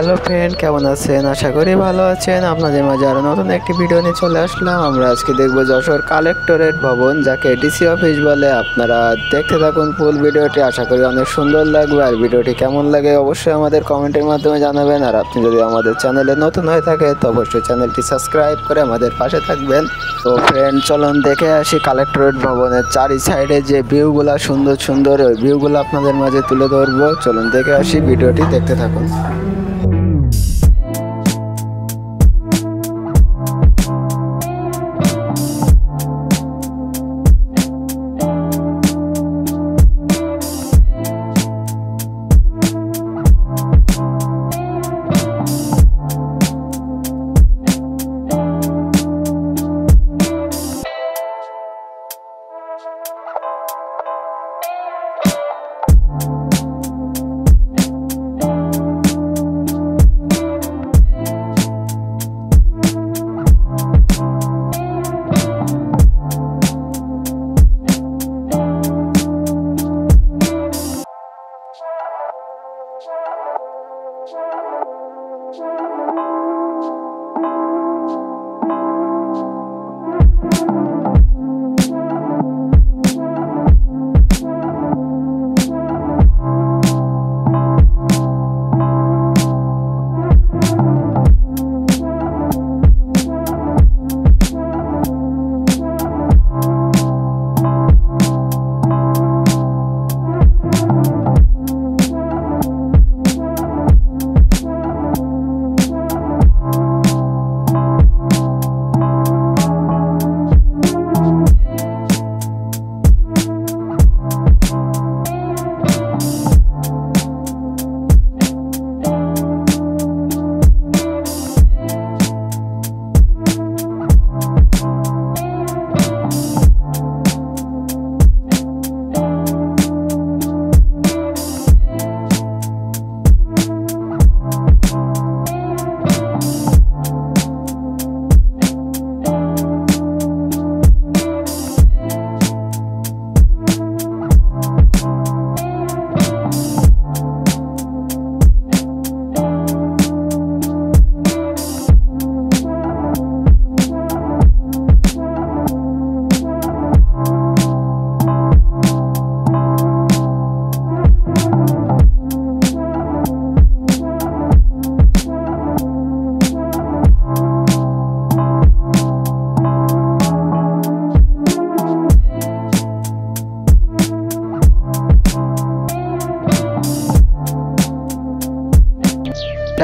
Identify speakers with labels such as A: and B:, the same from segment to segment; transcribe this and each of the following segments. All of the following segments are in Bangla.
A: হ্যালো ফ্রেন্ড, কেমন আছেন? আশা করি ভালো আছেন। আপনাদের মাঝে আরও নতুন একটি ভিডিও নিয়ে চলে আসলাম। আমরা আজকে দেখব যশোর কালেক্টরেট ভবন, যাকে ডিসি অফিস বলে। আপনারা দেখতে থাকুন ফুল ভিডিওটি, আশা করি অনেক সুন্দর লাগবে। আর ভিডিওটি কেমন লাগে অবশ্যই আমাদের কমেন্টের মাধ্যমে জানাবেন। আর আপনি যদি আমাদের চ্যানেলে নতুন হয়ে থাকে তো অবশ্যই চ্যানেলটি সাবস্ক্রাইব করে আমাদের পাশে থাকবেন। তো ফ্রেন্ড, চলুন দেখে আসি কালেক্টরেট ভবনের চারি সাইডে যে ভিউগুলা সুন্দর সুন্দর, ওই ভিউগুলো আপনাদের মাঝে তুলে ধরবো। চলুন দেখে আসি, ভিডিওটি দেখতে থাকুন।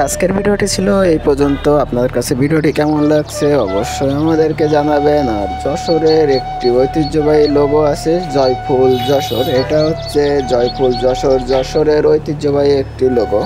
A: আজকের ভিডিওটি ছিল এই পর্যন্ত। আপনাদের কাছে ভিডিওটি কেমন লাগছে অবশ্যই আমাদেরকে জানাবেন। আর যশোরের একটি ঐতিহ্যবাহী লোগো আছে, জয়ফুল যশোর। এটা হচ্ছে জয়ফুল যশোর, যশোরের ঐতিহ্যবাহী একটি লোগো।